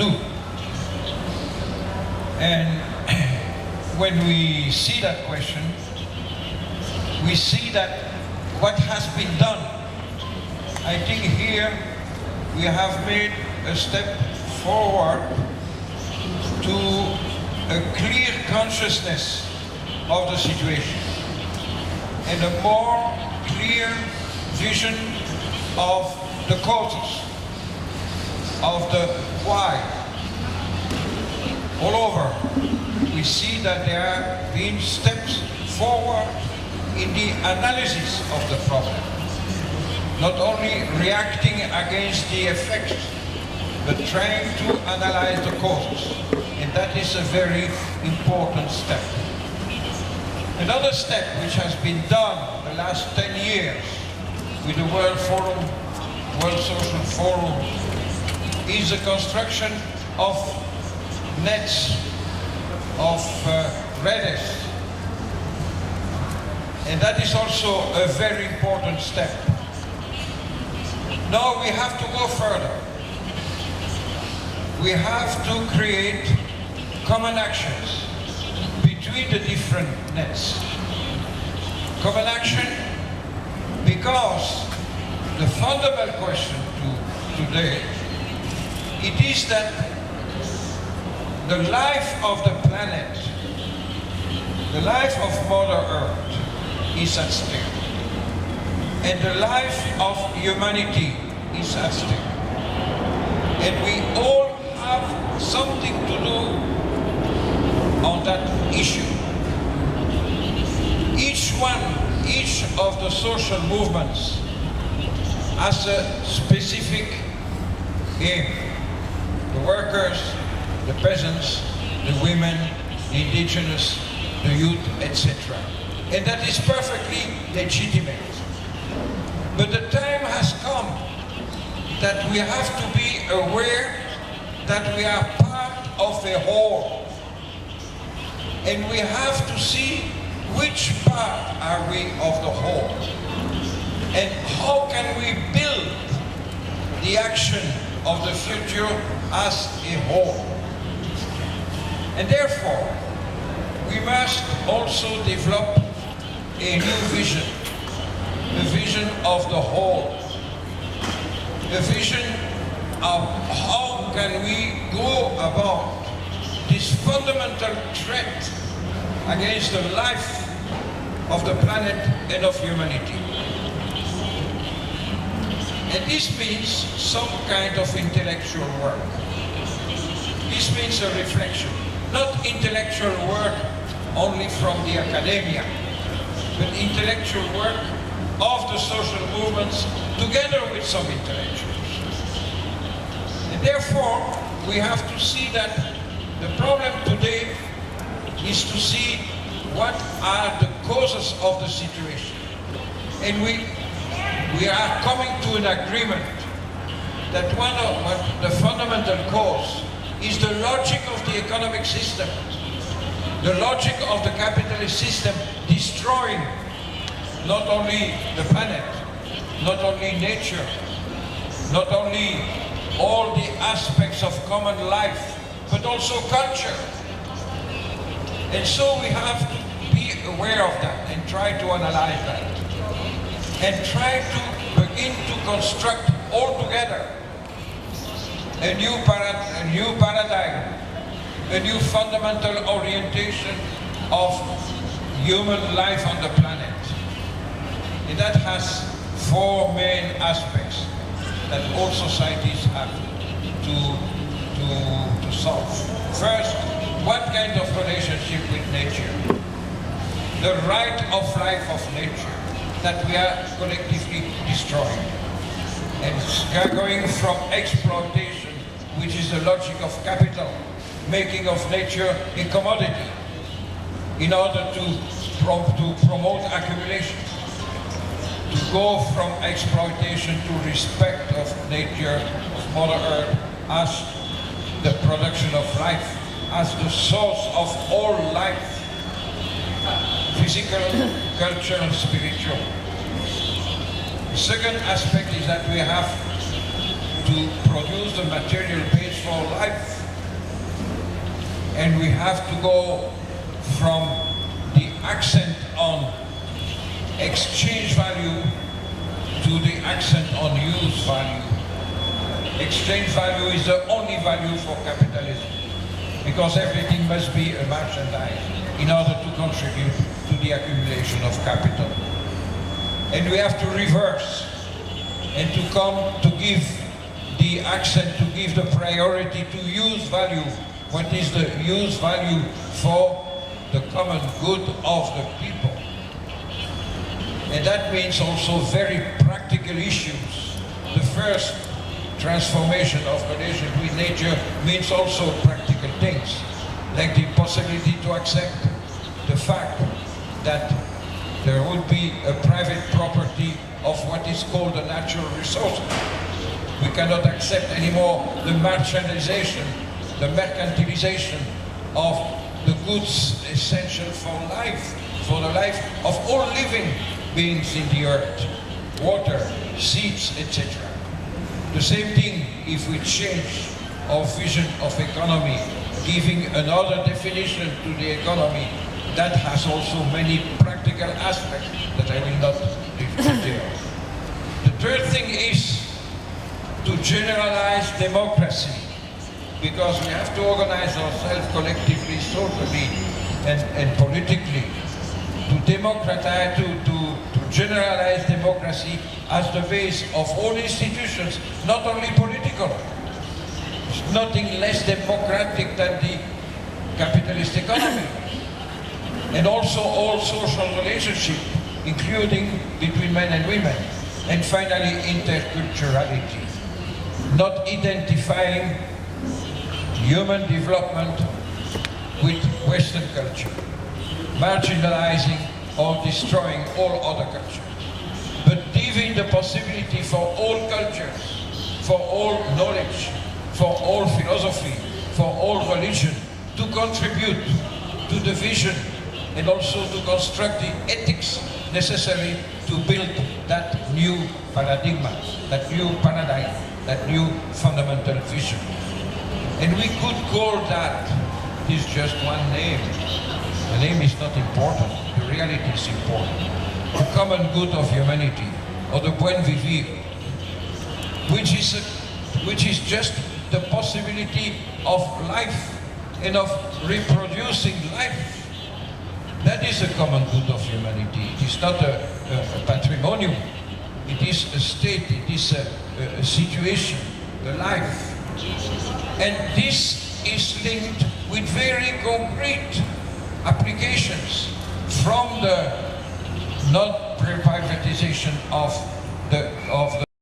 do. And when we see that question, we see that what has been done. I think here we have made a step forward to a clear consciousness of the situation and a more clear vision of the causes, of the why. All over, we see that there have been steps forward in the analysis of the problem. Not only reacting against the effects, but trying to analyze the causes. And that is a very important step. Another step which has been done the last 10 years with the World Social Forum is the construction of nets of redes. And that is also a very important step. Now we have to go further. We have to create common actions between the different nets. Common action because the fundamental question today, it is that the life of the planet, the life of Mother Earth is at stake. And the life of humanity is at stake. And we all have something to do on that issue. Each of the social movements has a specific aim. The workers, the peasants, the women, the indigenous, the youth, etc. And that is perfectly legitimate. But the time has come that we have to be aware that we are part of a whole. And we have to see which part are we of the whole. And how can we build the action of the future as a whole. And therefore, we must also develop a new vision. A vision of the whole, a vision of how can we go about this fundamental threat against the life of the planet and of humanity. And this means some kind of intellectual work. This means a reflection, not intellectual work only from the academia, but intellectual work of the social movements together with some intellectuals. And therefore, we have to see that the problem today is to see what are the causes of the situation. And we are coming to an agreement that one of the fundamental cause is the logic of the economic system, the logic of the capitalist system destroying not only the planet, not only nature, not only all the aspects of common life, but also culture. And so we have to be aware of that and try to analyze that. And try to begin to construct all together a new paradigm, a new fundamental orientation of human life on the planet. And that has four main aspects that all societies have to solve. First, what kind of relationship with nature? The right of life of nature that we are collectively destroying. And going from exploitation, which is the logic of capital, making of nature a commodity in order to promote accumulation. To go from exploitation to respect of nature, of Mother Earth, as the production of life, as the source of all life, physical, cultural, spiritual. The second aspect is that we have to produce the material base for life. And we have to go from the accent on exchange value to the accent on use value. Exchange value is the only value for capitalism, because everything must be a merchandise in order to contribute to the accumulation of capital. And we have to reverse and to come to give the accent, to give the priority to use value. What is the use value for the common good of the people? And that means also very practical issues. The first transformation of relations with nature means also practical things, like the possibility to accept the fact that there would be a private property of what is called the natural resources. We cannot accept anymore the merchandization, the mercantilization of the goods essential for life, for the life of all living beings in the earth, water, seeds, etc. The same thing if we change our vision of economy, giving another definition to the economy, that has also many practical aspects that I will not detail. The third thing is to generalize democracy, because we have to organize ourselves collectively, socially, and politically, to democratize, to generalize democracy as the base of all institutions, not only political. There's nothing less democratic than the capitalist economy. And also all social relationships, including between men and women. And finally, interculturality. Not identifying human development with Western culture, marginalizing or destroying all other cultures, but giving the possibility for all cultures, for all knowledge, for all philosophy, for all religion, to contribute to the vision and also to construct the ethics necessary to build that new paradigm, that new paradigm, that new fundamental vision. And we could call that, it is just one name. The name is not important, the reality is important. The common good of humanity, or the buen vivir, which is just the possibility of life and of reproducing life. That is the common good of humanity. It is not a patrimonium. It is a state, it is a situation, a life. And this is linked with very concrete applications from the non-privatization of the